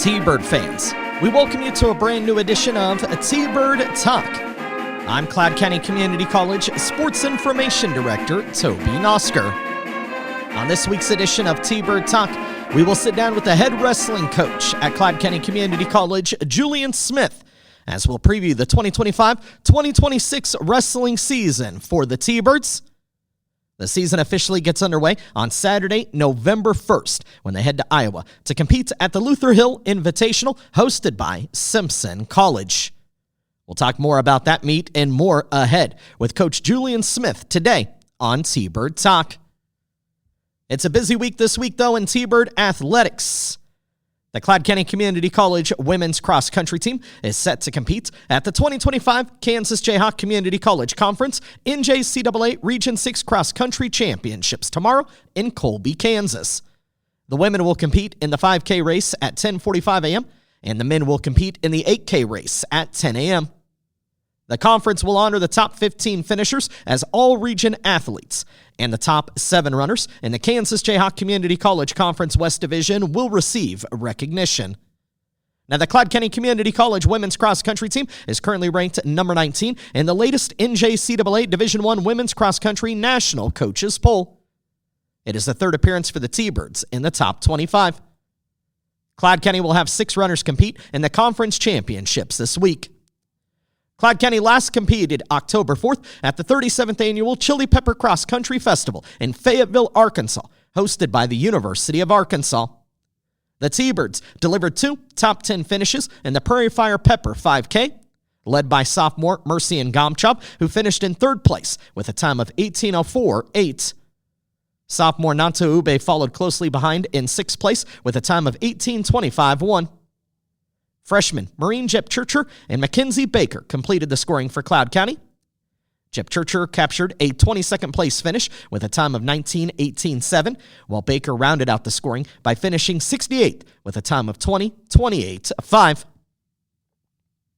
T-Bird fans, we welcome you to a brand new edition of T-Bird Talk. I'm Cloud County Community College Sports Information Director Toby Nosker. On this week's edition of T-Bird Talk, we will sit down with the head wrestling coach at Cloud County Community College, Julian Smith, as we'll preview the 2025-2026 wrestling season for the T-Birds. The season officially gets underway on Saturday, November 1st, when they head to Iowa to compete at the Luther Hill Invitational, hosted by Simpson College. We'll talk more about that meet and more ahead with Coach Julian Smith today on T-Bird Talk. It's a busy week this week, though, in T-Bird athletics. The Cloud County Community College women's cross-country team is set to compete at the 2025 Kansas Jayhawk Community College Conference NJCAA Region 6 Cross-Country Championships tomorrow in Colby, Kansas. The women will compete in the 5K race at 10:45 a.m., and the men will compete in the 8K race at 10 a.m. The conference will honor the top 15 finishers as all-region athletes, and the top 7 runners in the Kansas Jayhawk Community College Conference West Division will receive recognition. Now, the Cloud County Community College women's cross-country team is currently ranked number 19 in the latest NJCAA Division I Women's Cross-Country National Coaches Poll. It is the third appearance for the T-Birds in the top 25. Cloud County will have 6 runners compete in the conference championships this week. Cloud County last competed October 4th at the 37th Annual Chili Pepper Cross Country Festival in Fayetteville, Arkansas, hosted by the University of Arkansas. The T-Birds delivered 2 top 10 finishes in the Prairie Fire Pepper 5K, led by sophomore Mercy Ngomchop, who finished in 3rd place with a time of 18:04.8. Sophomore Nanta Ube followed closely behind in 6th place with a time of 18:25.1. Freshmen Maureen Jepchurcher and Mackenzie Baker completed the scoring for Cloud County. Jepchurcher captured a 22nd place finish with a time of 19:18.7, while Baker rounded out the scoring by finishing 68th with a time of 20:28.5.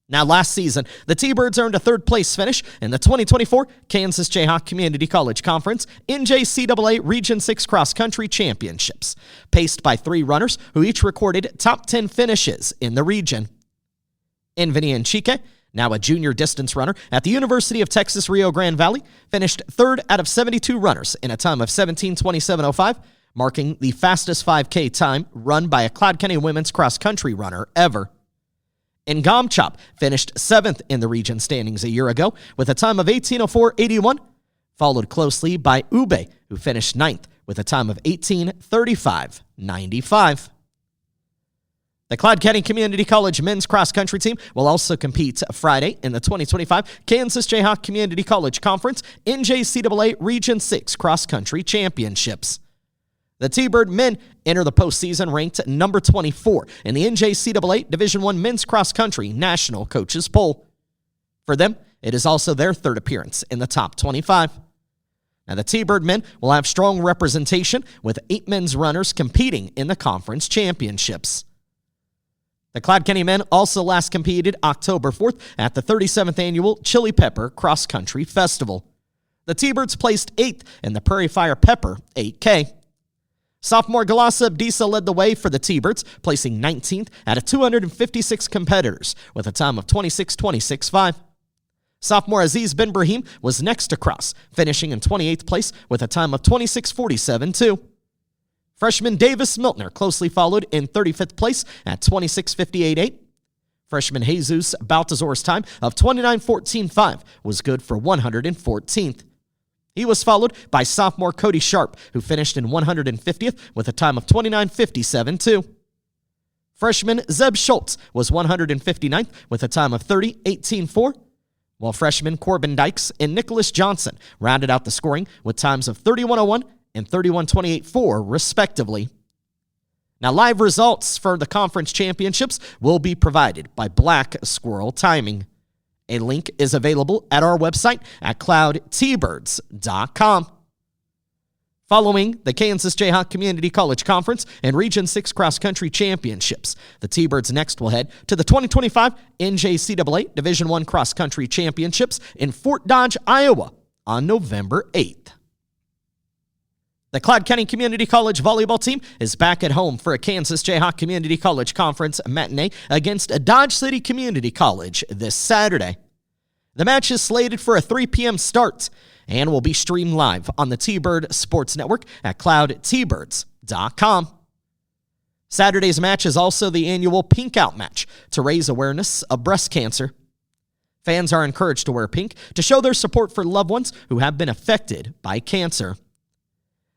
Now, last season, the T-Birds earned a 3rd place finish in the 2024 Kansas Jayhawk Community College Conference NJCAA Region 6 Cross Country Championships, paced by 3 runners who each recorded top 10 finishes in the region. Invini Nchike, now a junior distance runner at the University of Texas Rio Grande Valley, finished 3rd out of 72 runners in a time of 17:27.05, marking the fastest 5K time run by a Cloud County women's cross-country runner ever. Ngomchop finished 7th in the region standings a year ago with a time of 18:04.81, followed closely by Ube, who finished 9th with a time of 18:35.95. The Cloud County Community College men's cross-country team will also compete Friday in the 2025 Kansas Jayhawk Community College Conference NJCAA Region 6 Cross-Country Championships. The T-Bird men enter the postseason ranked number 24 in the NJCAA Division I Men's Cross Country National Coaches Poll. For them, it is also their 3rd appearance in the top 25. Now, the T-Bird men will have strong representation with 8 men's runners competing in the conference championships. The Cloud County men also last competed October 4th at the 37th Annual Chili Pepper Cross Country Festival. The T-Birds placed 8th in the Prairie Fire Pepper 8K. Sophomore Galasa Abdisa led the way for the T-Birds, placing 19th out of 256 competitors with a time of 26:26.5. Sophomore Aziz Ben Brahim was next to cross, finishing in 28th place with a time of 26:47.2. Freshman Davis Miltner closely followed in 35th place at 26:58.8. Freshman Jesus Baltazar's time of 29:14.5 was good for 114th. He was followed by sophomore Cody Sharp, who finished in 150th with a time of 29:57.2. Freshman Zeb Schultz was 159th with a time of 30:18.4, while freshman Corbin Dykes and Nicholas Johnson rounded out the scoring with times of 31:01 and 31:28.4, respectively. Now, live results for the conference championships will be provided by Black Squirrel Timing. A link is available at our website at cloudtbirds.com. Following the Kansas Jayhawk Community College Conference and Region 6 Cross Country Championships, the T-Birds next will head to the 2025 NJCAA Division I Cross Country Championships in Fort Dodge, Iowa on November 8th. The Cloud County Community College volleyball team is back at home for a Kansas Jayhawk Community College Conference matinee against Dodge City Community College this Saturday. The match is slated for a 3 p.m. start and will be streamed live on the T-Bird Sports Network at cloudtbirds.com. Saturday's match is also the annual Pink Out match to raise awareness of breast cancer. Fans are encouraged to wear pink to show their support for loved ones who have been affected by cancer.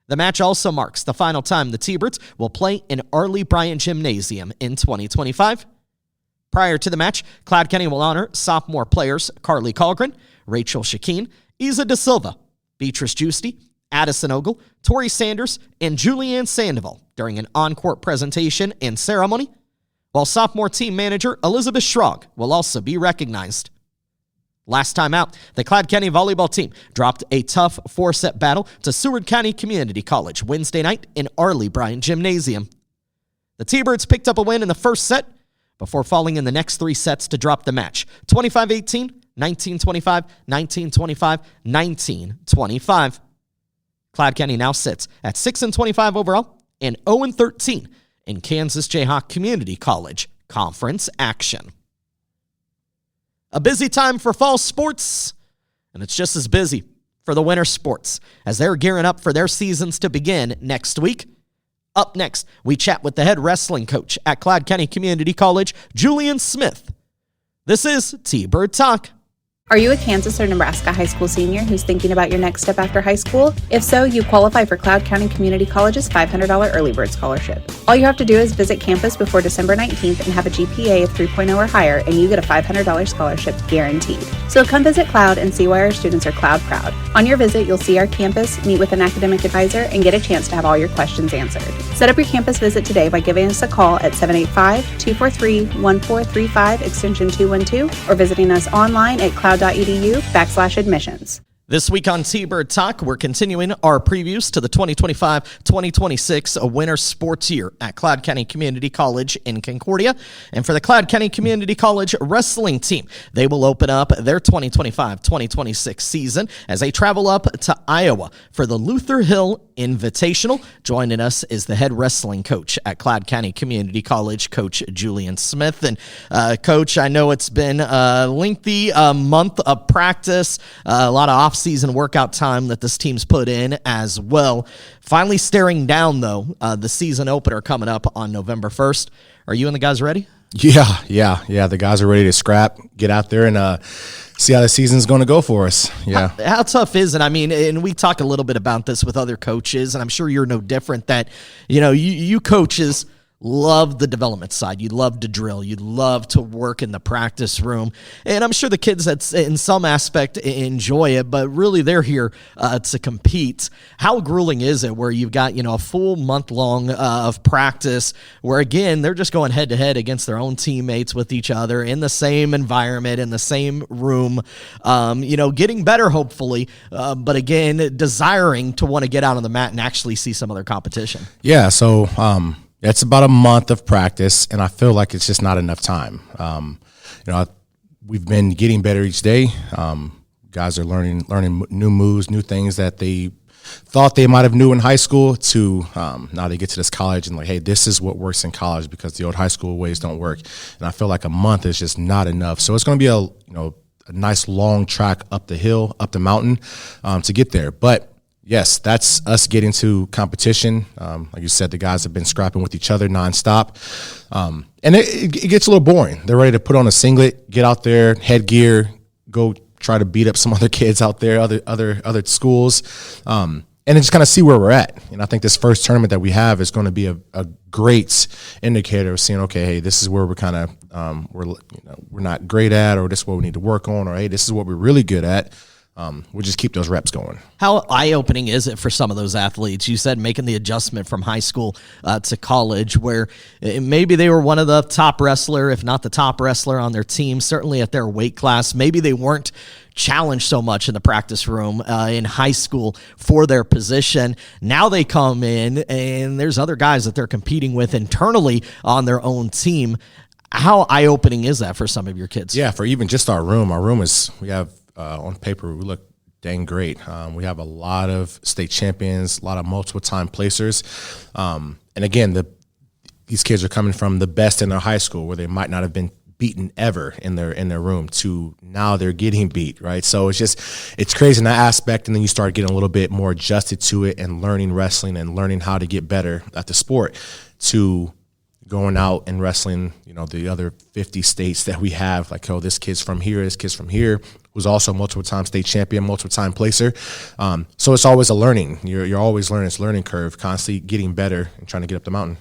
The match also marks the final time the T-Birds will play in Arley Bryant Gymnasium in 2025. Prior to the match, Cloud County will honor sophomore players Carly Colgren, Rachel Shakeen, Isa Da Silva, Beatrice Giusti, Addison Ogle, Tori Sanders, and Julianne Sandoval during an on-court presentation and ceremony, while sophomore team manager Elizabeth Schrog will also be recognized. Last time out, the Cloud County volleyball team dropped a tough 4-set battle to Seward County Community College Wednesday night in Arley Bryant Gymnasium. The T-Birds picked up a win in the first set before falling in the next 3 sets to drop the match, 25-18, 19-25, 19-25, 19-25. Cloud County now sits at 6-25 overall and 0-13 in Kansas Jayhawk Community College Conference action. A busy time for fall sports, and it's just as busy for the winter sports as they're gearing up for their seasons to begin next week. Up next, we chat with the head wrestling coach at Cloud County Community College, Julian Smith. This is T-Bird Talk. Are you a Kansas or Nebraska high school senior who's thinking about your next step after high school? If so, you qualify for Cloud County Community College's $500 early bird scholarship. All you have to do is visit campus before December 19th and have a GPA of 3.0 or higher, and you get a $500 scholarship guaranteed. So come visit Cloud and see why our students are Cloud proud. On your visit, you'll see our campus, meet with an academic advisor, and get a chance to have all your questions answered. Set up your campus visit today by giving us a call at 785-243-1435 extension 212 or visiting us online at cloud.edu/admissions. This week on T-Bird Talk, we're continuing our previews to the 2025-2026 winter sports year at Cloud County Community College in Concordia. And for the Cloud County Community College wrestling team, they will open up their 2025-2026 season as they travel up to Iowa for the Luther Hill Invitational. Joining us is the head wrestling coach at Cloud County Community College, Coach Julian Smith. And Coach, I know it's been a lengthy month of practice, a lot of off-season workout time that this team's put in as well. Finally staring down, though, the season opener coming up on November 1st. Are you and the guys ready? Yeah. The guys are ready to scrap, get out there and see how the season's going to go for us. Yeah. How tough is it? I mean, and we talk a little bit about this with other coaches, and I'm sure you're no different that, you coaches love the development side. You love to drill. You love to work in the practice room. And I'm sure the kids that's in some aspect enjoy it, but really they're here to compete. How grueling is it where you've got, a full month long of practice where, again, they're just going head to head against their own teammates with each other in the same environment, in the same room, getting better, hopefully, but again, desiring to want to get out on the mat and actually see some of their competition. Yeah. So, it's about a month of practice, and I feel like it's just not enough time. We've been getting better each day. Guys are learning new moves, new things that they thought they might have knew in high school to now they get to this college and like, hey, this is what works in college because the old high school ways don't work. And I feel like a month is just not enough. So it's going to be a nice long track up the hill, up the mountain to get there. But yes, that's us getting to competition. Like you said, the guys have been scrapping with each other nonstop. And it gets a little boring. They're ready to put on a singlet, get out there, headgear, go try to beat up some other kids out there, other schools, and then just kind of see where we're at. And I think this first tournament that we have is going to be a great indicator of seeing, okay, hey, this is where we're kind of we're not great at, or this is what we need to work on, or hey, this is what we're really good at. We'll just keep those reps going. How eye-opening is it for some of those athletes? You said making the adjustment from high school to college where maybe they were one of the top wrestler, if not the top wrestler on their team, certainly at their weight class. Maybe they weren't challenged so much in the practice room in high school for their position. Now they come in and there's other guys that they're competing with internally on their own team. How eye-opening is that for some of your kids? Yeah, for even just our room is, we have on paper, we look dang great. We have a lot of state champions, a lot of multiple-time placers. And again, these kids are coming from the best in their high school where they might not have been beaten ever in their room to now they're getting beat, right? So it's crazy in that aspect, and then you start getting a little bit more adjusted to it and learning wrestling and learning how to get better at the sport to going out and wrestling, the other 50 states that we have, like, oh, this kid's from here, who's also multiple-time state champion, multiple-time placer. So it's always a learning. You're always learning. It's a learning curve, constantly getting better and trying to get up the mountain.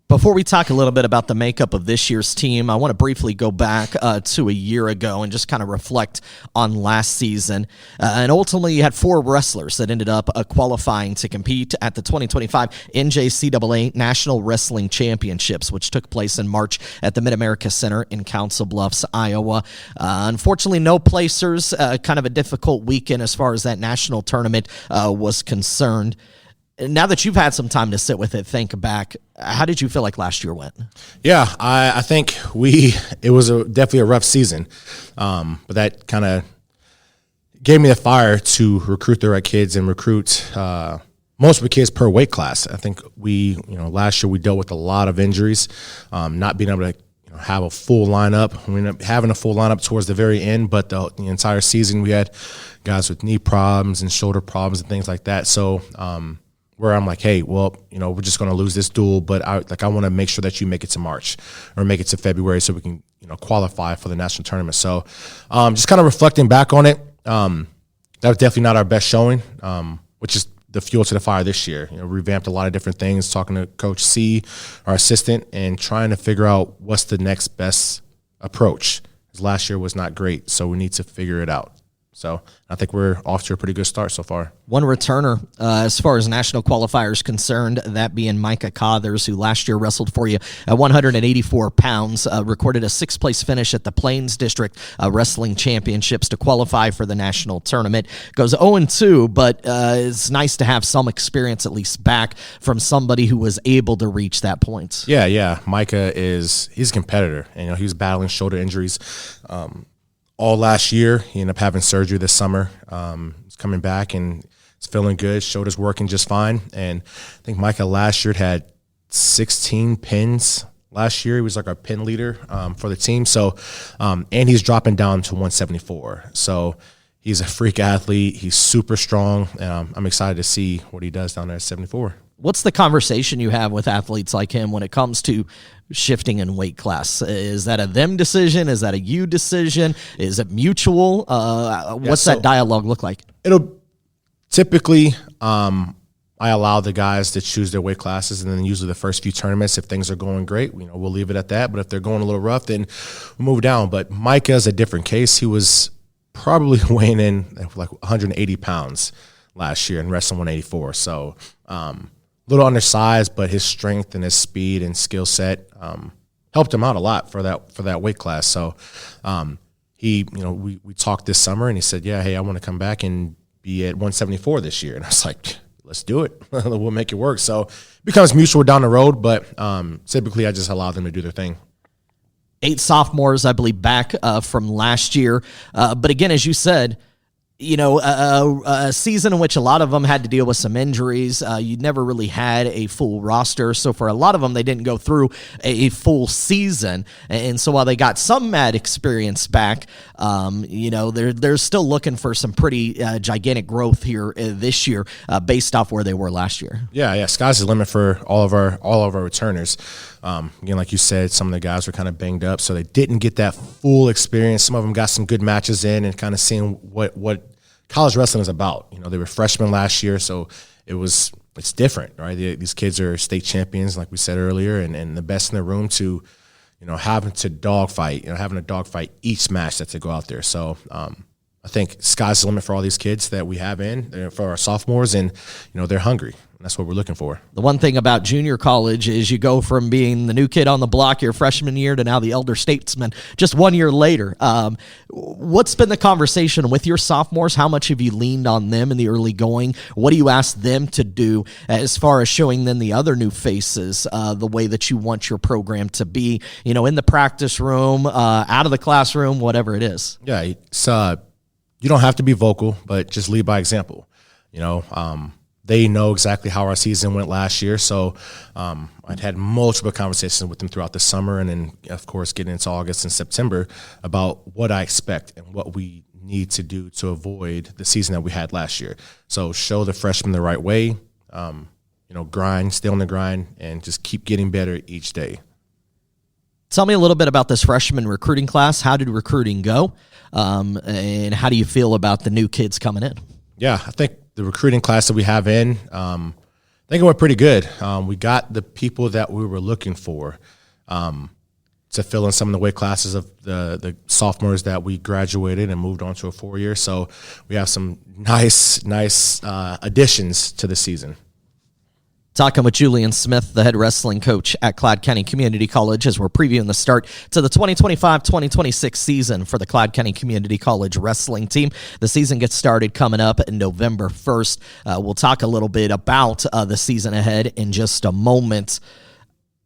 Before we talk a little bit about the makeup of this year's team, I want to briefly go back to a year ago and just kind of reflect on last season. And ultimately, you had 4 wrestlers that ended up qualifying to compete at the 2025 NJCAA National Wrestling Championships, which took place in March at the Mid-America Center in Council Bluffs, Iowa. Unfortunately, no placers, kind of a difficult weekend as far as that national tournament was concerned. Now that you've had some time to sit with it, think back, how did you feel like last year went? Yeah, I think it was definitely a rough season, but that kind of gave me the fire to recruit the right kids and recruit most of the kids per weight class. I think last year we dealt with a lot of injuries, not being able to have a full lineup. We ended up having a full lineup towards the very end, but the entire season we had guys with knee problems and shoulder problems and things like that. So where I'm like, hey, well, we're just going to lose this duel, but I want to make sure that you make it to March or make it to February so we can, qualify for the national tournament. So just kind of reflecting back on it, that was definitely not our best showing, which is the fuel to the fire this year. Revamped a lot of different things, talking to Coach C, our assistant, and trying to figure out what's the next best approach. Because last year was not great, so we need to figure it out. So I think we're off to a pretty good start so far. One returner, as far as national qualifiers concerned, that being Micah Cothers, who last year wrestled for you at 184 pounds, recorded a 6th-place finish at the Plains District Wrestling Championships to qualify for the national tournament. Goes 0-2, but it's nice to have some experience at least back from somebody who was able to reach that point. Yeah. Micah he's a competitor. And, he was battling shoulder injuries all last year. He ended up having surgery this summer. He's coming back and he's feeling good. Shoulder's working just fine. And I think Micah last year had 16 pins last year. He was like our pin leader for the team. So, and he's dropping down to 174. So he's a freak athlete. He's super strong. I'm excited to see what he does down there at 74. What's the conversation you have with athletes like him when it comes to shifting in weight class? Is that a them decision? Is that a you decision? Is it mutual? What's that dialogue look like? It'll typically, I allow the guys to choose their weight classes, and then usually the first few tournaments, if things are going great, we'll leave it at that. But if they're going a little rough, then we'll move down. But Micah's a different case. He was probably weighing in like 180 pounds last year and wrestling 184. So, little undersized, but his strength and his speed and skill set helped him out a lot for that weight class. So we talked this summer, and he said, yeah, hey, I want to come back and be at 174 this year. And I was like, let's do it. We'll make it work. So it becomes mutual down the road, but typically I just allow them to do their thing. 8 sophomores, I believe, back from last year. But again, as you said, a season in which a lot of them had to deal with some injuries. You never really had a full roster. So for a lot of them, they didn't go through a full season. And so while they got some mad experience back, they're still looking for some pretty gigantic growth here this year based off where they were last year. Yeah. Sky's the limit for all of our returners. Again, like you said, some of the guys were kind of banged up, so they didn't get that full experience. Some of them got some good matches in and kind of seeing what college wrestling is about. They were freshmen last year, so it's different, right? These kids are state champions, like we said earlier, and the best in the room to, having to dogfight, having a dogfight each match that they go out there. So I think sky's the limit for all these kids that we have for our sophomores, and they're hungry. That's what we're looking for. The one thing about junior college is you go from being the new kid on the block your freshman year to now the elder statesman just 1 year later. What's been the conversation with your sophomores? How much have you leaned on them in the early going? What do you ask them to do as far as showing them the other new faces, the way that you want your program to be, in the practice room, out of the classroom, whatever it is? Yeah, it's you don't have to be vocal, but just lead by example. They know exactly how our season went last year. So I'd had multiple conversations with them throughout the summer and then, of course, getting into August and September about what I expect and what we need to do to avoid the season that we had last year. So show the freshmen the right way, grind, stay on the grind, and just keep getting better each day. Tell me a little bit about this freshman recruiting class. How did recruiting go? And how do you feel about the new kids coming in? Yeah, I think the recruiting class that we have in, I think it went pretty good. We got the people that we were looking for to fill in some of the weight classes of the sophomores that we graduated and moved on to a 4-year. So we have some nice additions to the season. Talking with Julian Smith, the head wrestling coach at Cloud County Community College, as we're previewing the start to the 2025-2026 season for the Cloud County Community College wrestling team. The season gets started coming up November 1st. We'll talk a little bit about the season ahead in just a moment.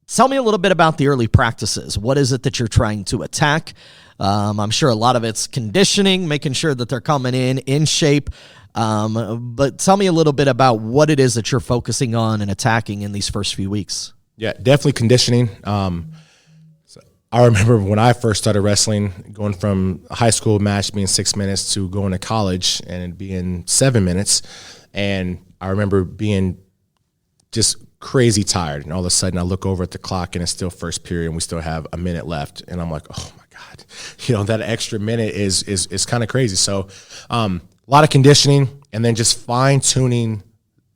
Tell me a little bit about the early practices. What is it that you're trying to attack? I'm sure a lot of it's conditioning, making sure that they're coming in shape. But tell me a little bit about what it is that you're focusing on and attacking in these first few weeks. Yeah, definitely conditioning. I remember when I first started wrestling, going from a high school match being 6 minutes to going to college and it being 7 minutes. And I remember being just crazy tired. And all of a sudden I look over at the clock and it's still first period and we still have a minute left. And I'm like, oh my God, that extra minute is kind of crazy. So, a lot of conditioning and then just fine-tuning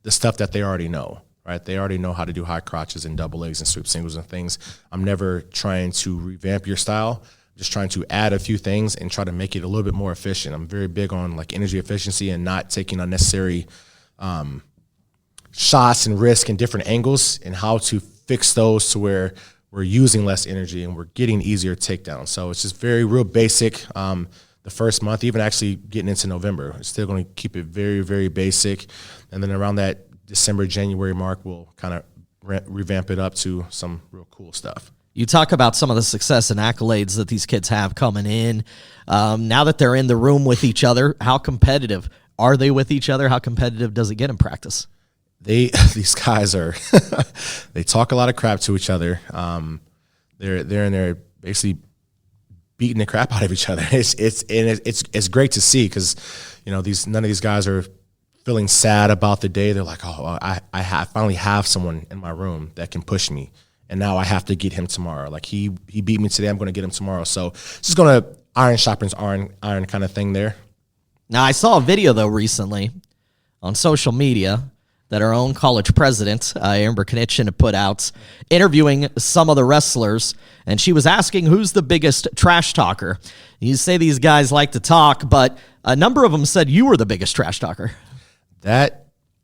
the stuff that they already know, right? They already know how to do high crotches and double legs and sweep singles and things. I'm never trying to revamp your style. I'm just trying to add a few things and try to make it a little bit more efficient. I'm very big on energy efficiency and not taking unnecessary shots and risk and different angles and how to fix those to where we're using less energy and we're getting easier takedowns. So it's just real basic. The first month, even actually getting into November, we're still going to keep it very, very basic. And then around that December, January mark, we'll kind of revamp it up to some real cool stuff. You talk about some of the success and accolades that these kids have coming in. Now that they're in the room with each other, how competitive are they with each other? How competitive does it get in practice? These guys are they talk a lot of crap to each other. They're in there basically beating the crap out of each other. It's great to see because none of these guys are feeling sad about the day. They're like, oh, I finally have someone in my room that can push me, and now I have to get him tomorrow. Like he beat me today, I'm going to get him tomorrow. So it's just going to iron sharpens iron kind of thing there. Now I saw a video though recently on social media that our own college president, Amber Knitchen, had put out, interviewing some of the wrestlers, and she was asking who's the biggest trash talker. You say these guys like to talk, but a number of them said you were the biggest trash talker.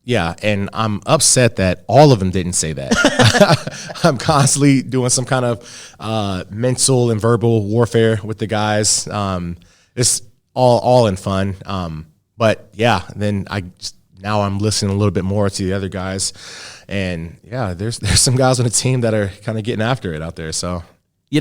Yeah, and I'm upset that all of them didn't say that. I'm constantly doing some kind of mental and verbal warfare with the guys. It's all in fun. But yeah, then now I'm listening a little bit more to the other guys, and yeah, there's some guys on the team that are kind of getting after it out there. So,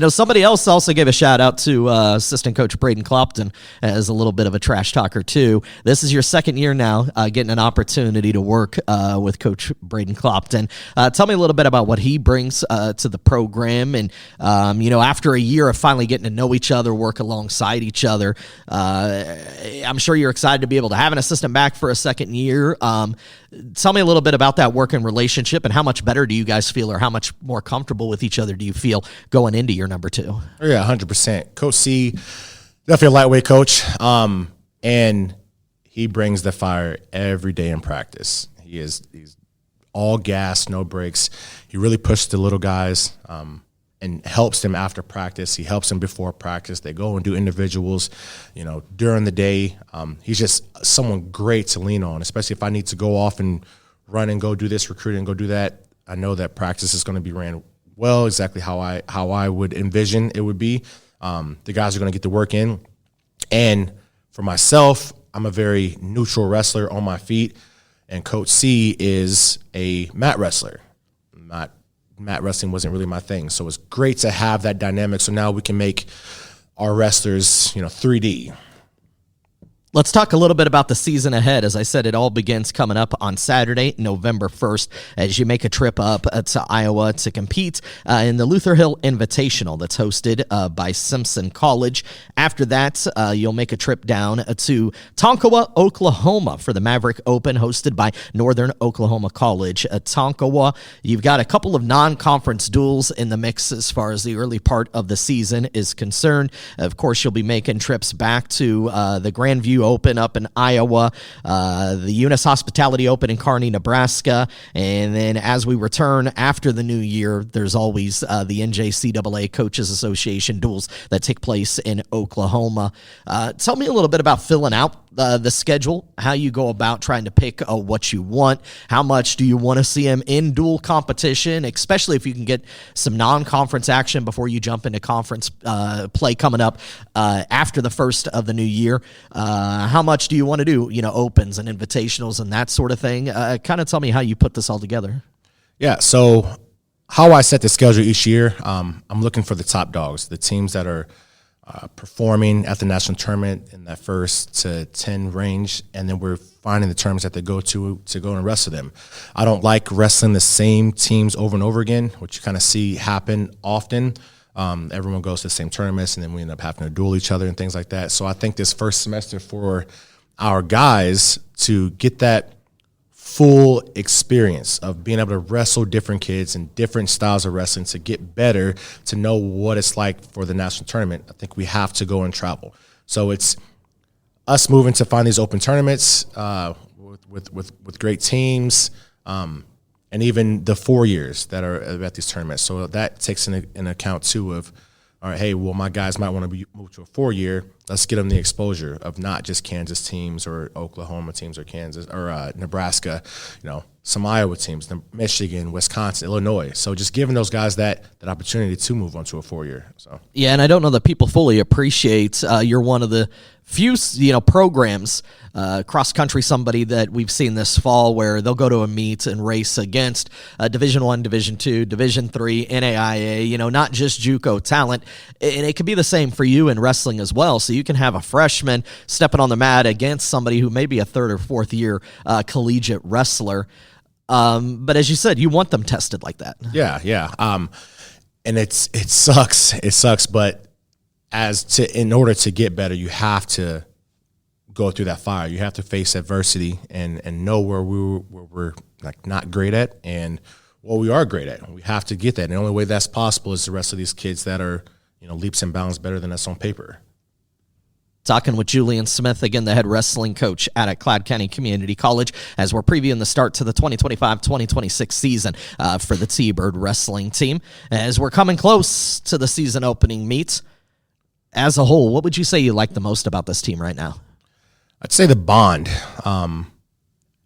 somebody else also gave a shout out to assistant coach Braden Clopton as a little bit of a trash talker too. This is your second year now, getting an opportunity to work with Coach Braden Clopton. Tell me a little bit about what he brings to the program, and after a year of finally getting to know each other, work alongside each other, I'm sure you're excited to be able to have an assistant back for a second year. Tell me a little bit about that working relationship and how much better do you guys feel, or how much more comfortable with each other do you feel going into your number two? Oh, yeah, 100%. Coach C, definitely a lightweight coach, and he brings the fire every day in practice. He's all gas, no brakes. He really pushes the little guys and helps them after practice. He helps them before practice. They go and do individuals, during the day. He's just someone great to lean on, especially if I need to go off and run and go do this, recruit and go do that. I know that practice is going to be ran well, exactly how I would envision it would be. The guys are going to get the work in. And for myself, I'm a very neutral wrestler on my feet, and Coach C is a mat wrestler. Mat wrestling wasn't really my thing, so it's great to have that dynamic. So now we can make our wrestlers, 3D. Let's talk a little bit about the season ahead. As I said, it all begins coming up on Saturday, November 1st, as you make a trip up to Iowa to compete in the Luther Hill Invitational that's hosted by Simpson College. After that, you'll make a trip down to Tonkawa, Oklahoma for the Maverick Open hosted by Northern Oklahoma College at Tonkawa. You've got a couple of non-conference duels in the mix as far as the early part of the season is concerned. Of course, you'll be making trips back to the Grandview Open up in Iowa, the Eunice Hospitality Open in Kearney, Nebraska, and then as we return after the new year, there's always the NJCAA Coaches Association duels that take place in Oklahoma. Tell me a little bit about filling out the schedule, how you go about trying to pick what you want. How much do you want to see him in dual competition, especially if you can get some non-conference action before you jump into conference play coming up after the first of the new year. How much do you want to do, opens and invitationals and that sort of thing? Kind of tell me how you put this all together. Yeah, so how I set the schedule each year, I'm looking for the top dogs, the teams that are performing at the national tournament in that 1st to 10 range, and then we're finding the tournaments that they go to go and wrestle them. I don't like wrestling the same teams over and over again, which you kind of see happen often. Everyone goes to the same tournaments, and then we end up having to duel each other and things like that. So I think this first semester for our guys to get that full experience of being able to wrestle different kids and different styles of wrestling to get better, to know what it's like for the national tournament, I think we have to go and travel. So it's us moving to find these open tournaments with great teams, and even the 4 years that are at these tournaments. So that takes in account too of, all right, hey, well, my guys might want to move to a 4-year. Let's get them the exposure of not just Kansas teams or Oklahoma teams or Kansas or Nebraska, some Iowa teams, Michigan, Wisconsin, Illinois. So just giving those guys that opportunity to move on to a 4-year. So yeah, and I don't know that people fully appreciate you're one of the few programs, cross country, somebody that we've seen this fall where they'll go to a meet and race against Division I, Division II, Division III, NAIA, not just JUCO talent. And it could be the same for you in wrestling as well. So you can have a freshman stepping on the mat against somebody who may be a 3rd or 4th year collegiate wrestler. But as you said, you want them tested like that. Yeah. And it sucks. It sucks, but in order to get better, you have to go through that fire. You have to face adversity and know where we're like not great at and what we are great at. We have to get that. And the only way that's possible is the rest of these kids that are, leaps and bounds better than us on paper. Talking with Julian Smith, again, the head wrestling coach at Cloud County Community College, as we're previewing the start to the 2025-2026 season for the T-Bird wrestling team. As we're coming close to the season opening meet, as a whole, what would you say you like the most about this team right now? I'd say the bond.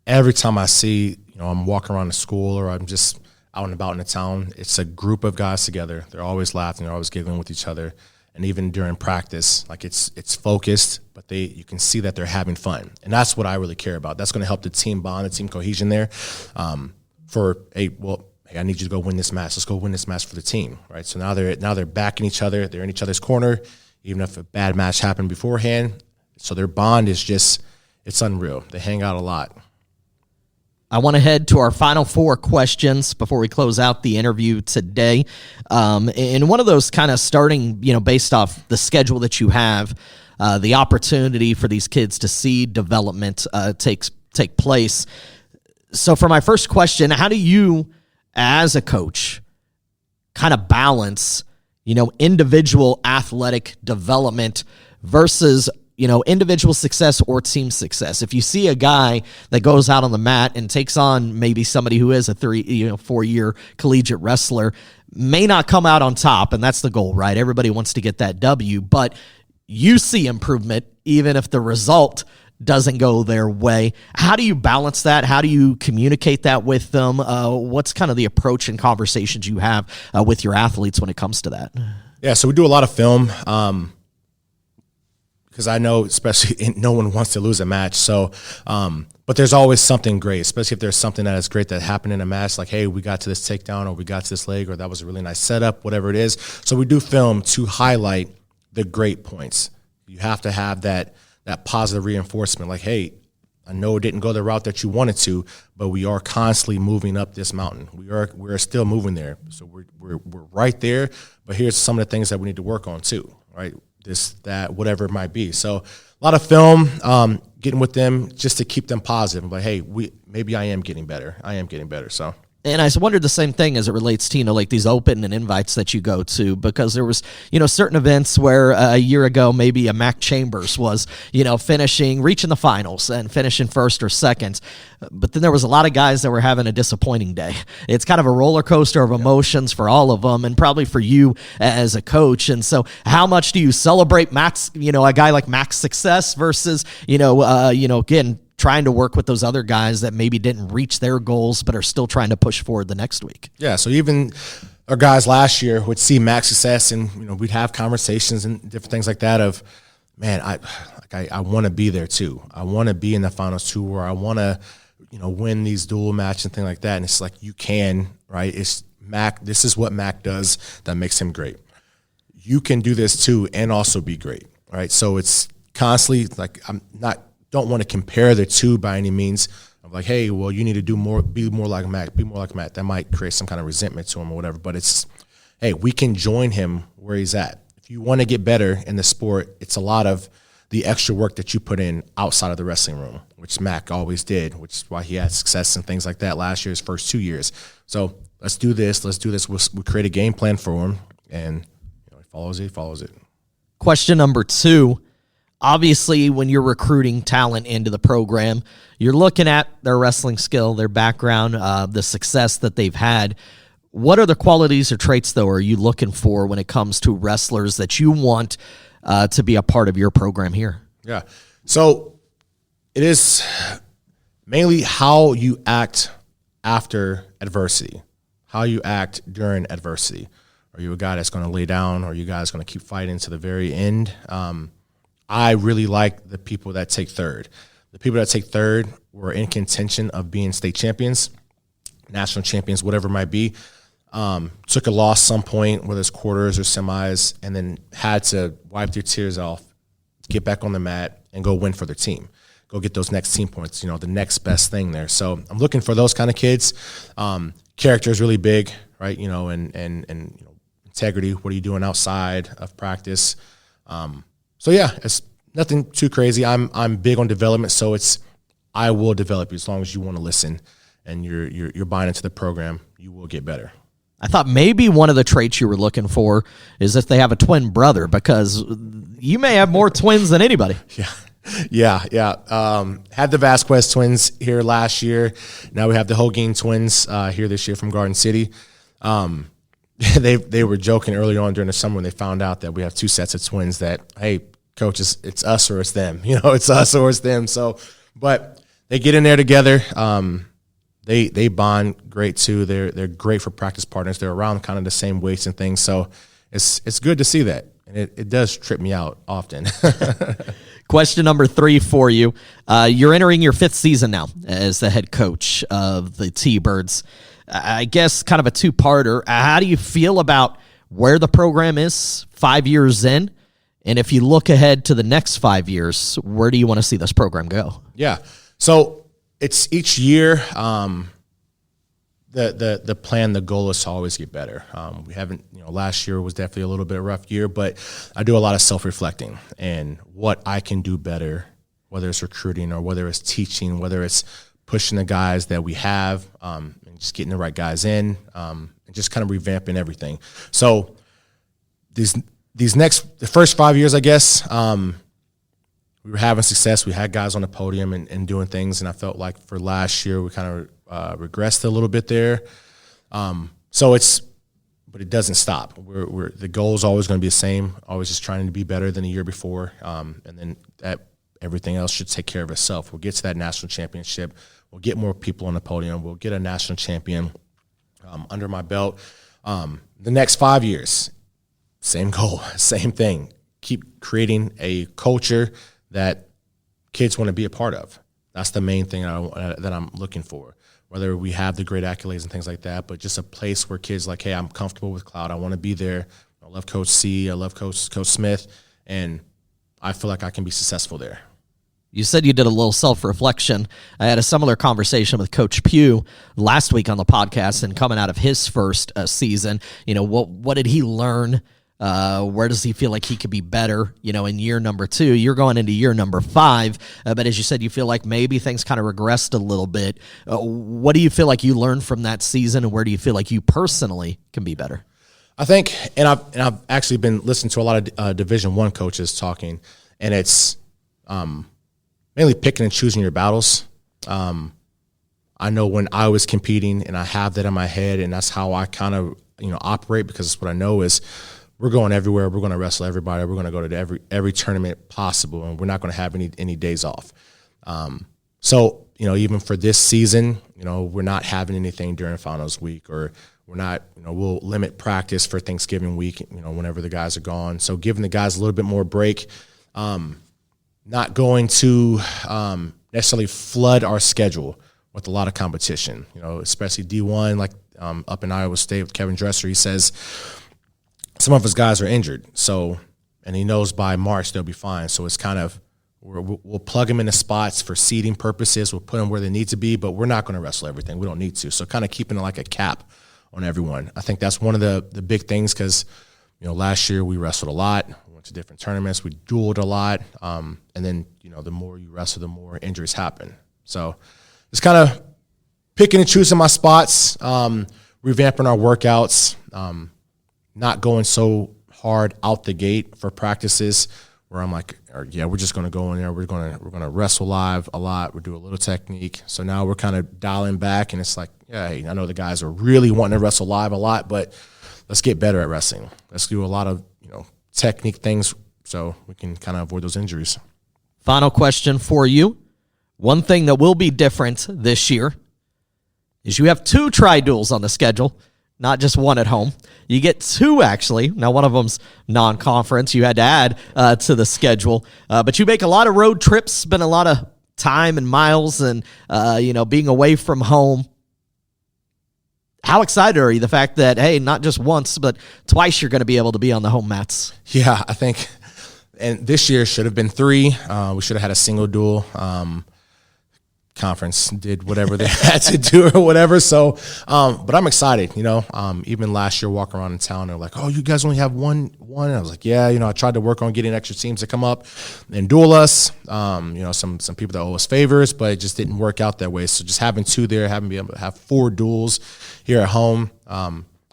Every time I see, I'm walking around the school or I'm just out and about in the town, it's a group of guys together. They're always laughing. They're always giggling with each other. And even during practice, like it's focused, but you can see that they're having fun. And that's what I really care about. That's going to help the team bond, the team cohesion there. Hey, I need you to go win this match. Let's go win this match for the team, right? So now they're backing each other. They're in each other's corner, even if a bad match happened beforehand. So their bond is it's unreal. They hang out a lot. I want to head to our final 4 questions before we close out the interview today. And one of those kind of starting, based off the schedule that you have, the opportunity for these kids to see development take place. So for my first question, how do you, as a coach, kind of balance, individual athletic development versus individual success or team success? If you see a guy that goes out on the mat and takes on maybe somebody who is a 4-year collegiate wrestler, may not come out on top, and that's the goal, right? Everybody wants to get that W, but you see improvement even if the result doesn't go their way. How do you balance that? How do you communicate that with them? What's kind of the approach and conversations you have with your athletes when it comes to that? Yeah, so we do a lot of film. Because I know, especially, no one wants to lose a match. So, but there's always something great, especially if there's something that is great that happened in a match, like, hey, we got to this takedown, or we got to this leg, or that was a really nice setup, whatever it is. So we do film to highlight the great points. You have to have that that positive reinforcement. Like, hey, I know it didn't go the route that you wanted to, but we are constantly moving up this mountain. We're still moving there. So we're right there, but here's some of the things that we need to work on too, right? This, that, whatever it might be. So a lot of film, getting with them just to keep them positive. Like, hey, maybe I am getting better. So. And I wondered the same thing as it relates to, like these open and invites that you go to, because there was, certain events where a year ago, maybe a Mac Chambers was, reaching the finals and finishing first or second. But then there was a lot of guys that were having a disappointing day. It's kind of a roller coaster of emotions for all of them, and probably for you as a coach. And so how much do you celebrate Mac's, a guy like Mac's success versus, again, trying to work with those other guys that maybe didn't reach their goals but are still trying to push forward the next week? Yeah, so even our guys last year would see Mac's success, and we'd have conversations and different things like that of, man, I want to be there too. I want to be in the finals too, or I want to, win these dual match and things like that. And it's like, you can, right? It's Mac. This is what Mac does that makes him great. You can do this too and also be great, right? So it's constantly like, don't want to compare the two by any means. I'm like, hey, well, you need to be more like Mac. That might create some kind of resentment to him or whatever. But it's, hey, we can join him where he's at. If you want to get better in the sport, it's a lot of the extra work that you put in outside of the wrestling room, which Mac always did, which is why he had success and things like that last year, his first 2 years. So let's do this. We'll create a game plan for him, and he follows it. Question number 2. Obviously, when you're recruiting talent into the program, you're looking at their wrestling skill, their background, the success that they've had. What are the qualities or traits, though, are you looking for when it comes to wrestlers that you want to be a part of your program here? Yeah. So it is mainly how you act after adversity, how you act during adversity. Are you a guy that's going to lay down? Are you guys going to keep fighting to the very end? I really like the people that take third. The people that take third were in contention of being state champions, national champions, whatever it might be. Took a loss some point, whether it's quarters or semis, and then had to wipe their tears off, get back on the mat, and go win for their team. Go get those next team points, the next best thing there. So I'm looking for those kind of kids. Character is really big, right? And integrity. What are you doing outside of practice? So yeah, it's nothing too crazy. I'm big on development, so I will develop you as long as you want to listen and you're buying into the program. You will get better. I thought maybe one of the traits you were looking for is if they have a twin brother, because you may have more twins than anybody. Yeah. Had the Vasquez twins here last year. Now we have the Holguin twins here this year from Garden City. They were joking early on during the summer when they found out that we have 2 sets of twins that, hey, coach, it's us or it's them. It's us or it's them. So, but they get in there together. They bond great too. They're great for practice partners. They're around kind of the same weights and things. So it's good to see that. And it does trip me out often. Question number 3 for you. You're entering your 5th season now as the head coach of the T-Birds. I guess kind of a 2-parter. How do you feel about where the program is 5 years in? And if you look ahead to the next 5 years, where do you want to see this program go? Yeah. So it's each year, the plan, the goal is to always get better. We haven't, last year was definitely a little bit of a rough year, but I do a lot of self-reflecting and what I can do better, whether it's recruiting or whether it's teaching, whether it's pushing the guys that we have, and just getting the right guys in, and just kind of revamping everything. So the first 5 years, I guess, we were having success. We had guys on the podium and doing things, and I felt like for last year we kind of regressed a little bit there. But it doesn't stop. The goal is always going to be the same, always just trying to be better than the year before, and then everything else should take care of itself. We'll get to that national championship. We'll get more people on the podium. We'll get a national champion under my belt. The next 5 years, same goal, same thing. Keep creating a culture that kids want to be a part of. That's the main thing that I'm looking for. Whether we have the great accolades and things like that, but just a place where kids like, hey, I'm comfortable with Cloud. I want to be there. I love Coach C. I love Coach Smith, and I feel like I can be successful there. You said you did a little self-reflection. I had a similar conversation with Coach Pugh last week on the podcast, and coming out of his first season, what did he learn? Where does he feel like he could be better, in year number 2? You're going into year number 5, but as you said, you feel like maybe things kind of regressed a little bit. What do you feel like you learned from that season, and where do you feel like you personally can be better? I think, and I've actually been listening to a lot of Division I coaches talking, and it's mainly picking and choosing your battles. I know when I was competing, and I have that in my head, and that's how I kind of operate, because it's what I know is we're going everywhere. We're going to wrestle everybody. We're going to go to every tournament possible, and we're not going to have any days off. So even for this season, we're not having anything during finals week, or we're not. We'll limit practice for Thanksgiving week. Whenever the guys are gone. So giving the guys a little bit more break. Not going to necessarily flood our schedule with a lot of competition, especially D1, like up in Iowa State with Kevin Dresser. He says some of his guys are injured, and he knows by March they'll be fine. So it's kind of we'll plug them into spots for seeding purposes. We'll put them where they need to be, but we're not going to wrestle everything. We don't need to. So kind of keeping it like a cap on everyone. I think that's one of the big things, because last year we wrestled a lot. To different tournaments, we dueled a lot, and then the more you wrestle, the more injuries happen. So it's kind of picking and choosing my spots, revamping our workouts, not going so hard out the gate for practices where I'm like, we're just going to go in there, we're going to wrestle live a lot, we'll do a little technique. So now we're kind of dialing back, and it's like, hey, I know the guys are really wanting to wrestle live a lot, but let's get better at wrestling. Let's do a lot of technique things so we can kind of avoid those injuries. Final question for you. One thing that will be different this year is you have 2 tri-duels on the schedule, not just one at home. You get 2, actually. Now, one of them's non-conference. You had to add to the schedule. But you make a lot of road trips, spend a lot of time and miles and, being away from home. How excited are you, the fact that, hey, not just once, but twice you're going to be able to be on the home mats? Yeah, I think, and this year should have been 3. We should have had a single duel. Conference did whatever they had to do or whatever. So, but I'm excited, even last year walking around in town, they're like, oh, you guys only have one. And I was like, yeah, I tried to work on getting extra teams to come up and duel us. Some people that owe us favors, but it just didn't work out that way. So just having 2 there, having to be able to have 4 duels here at home,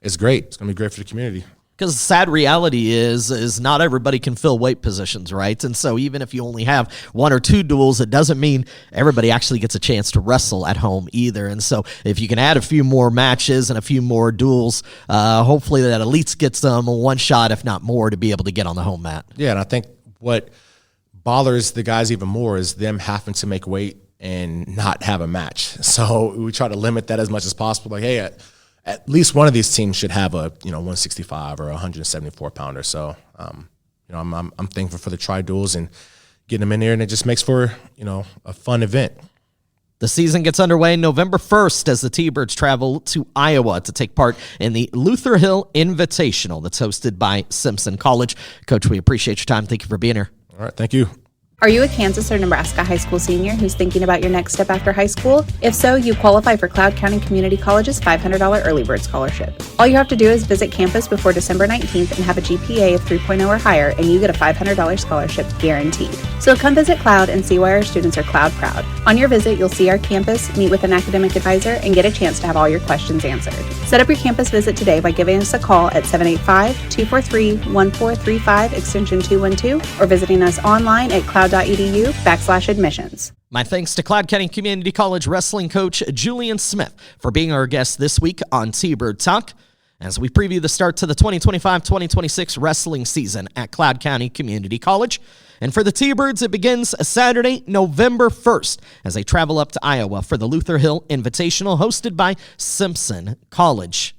is great. It's going to be great for the community. Because the sad reality is not everybody can fill weight positions, right? And so even if you only have 1 or 2 duels, it doesn't mean everybody actually gets a chance to wrestle at home either. And so if you can add a few more matches and a few more duels, hopefully that at least gets them one shot, if not more, to be able to get on the home mat. Yeah, and I think what bothers the guys even more is them having to make weight and not have a match. So we try to limit that as much as possible. Like, hey, at least one of these teams should have a 165 or 174 pounder. So I'm thankful for the tri-duels and getting them in there, and it just makes for a fun event. The season gets underway November 1st as the T-Birds travel to Iowa to take part in the Luther Hill Invitational that's hosted by Simpson College. Coach, we appreciate your time. Thank you for being here. All right, thank you. Are you a Kansas or Nebraska high school senior who's thinking about your next step after high school? If so, you qualify for Cloud County Community College's $500 early bird scholarship. All you have to do is visit campus before December 19th and have a GPA of 3.0 or higher, and you get a $500 scholarship guaranteed. So come visit Cloud and see why our students are Cloud proud. On your visit, you'll see our campus, meet with an academic advisor, and get a chance to have all your questions answered. Set up your campus visit today by giving us a call at 785-243-1435 extension 212 or visiting us online at cloud.edu/admissions. My thanks to Cloud County Community College wrestling coach Julian Smith for being our guest this week on T-Bird Talk as we preview the start to the 2025-2026 wrestling season at Cloud County Community College. And for the T-Birds, it begins Saturday, November 1st as they travel up to Iowa for the Luther Hill Invitational hosted by Simpson College.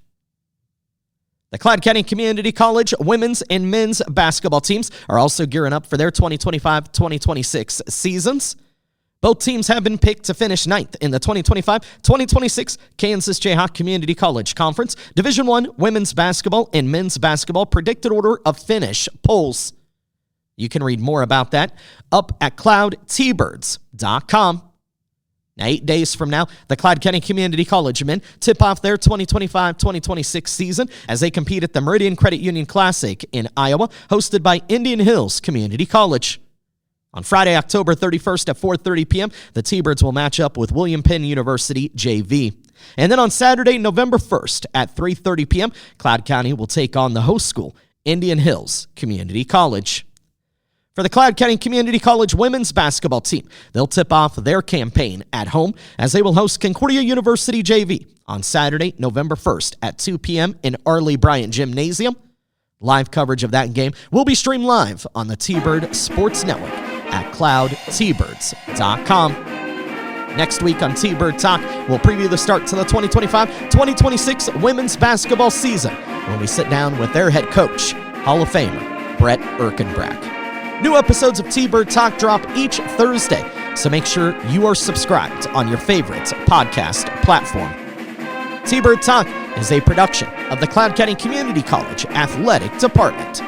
The Cloud County Community College women's and men's basketball teams are also gearing up for their 2025-2026 seasons. Both teams have been picked to finish 9th in the 2025-2026 Kansas Jayhawk Community College Conference Division I women's basketball and men's basketball predicted order of finish polls. You can read more about that up at cloudtbirds.com. Now, 8 days from now, the Cloud County Community College men tip off their 2025-2026 season as they compete at the Meridian Credit Union Classic in Iowa, hosted by Indian Hills Community College. On Friday, October 31st at 4:30 p.m., the T-Birds will match up with William Penn University JV. And then on Saturday, November 1st at 3:30 p.m., Cloud County will take on the host school, Indian Hills Community College. For the Cloud County Community College women's basketball team, they'll tip off their campaign at home as they will host Concordia University JV on Saturday, November 1st at 2 p.m. in Arley Bryant Gymnasium. Live coverage of that game will be streamed live on the T-Bird Sports Network at cloudtbirds.com. Next week on T-Bird Talk, we'll preview the start to the 2025-2026 women's basketball season when we sit down with their head coach, Hall of Famer Brett Erkenbrack. New episodes of T-Bird Talk drop each Thursday, so make sure you are subscribed on your favorite podcast platform. T-Bird Talk is a production of the Cloud County Community College Athletic Department.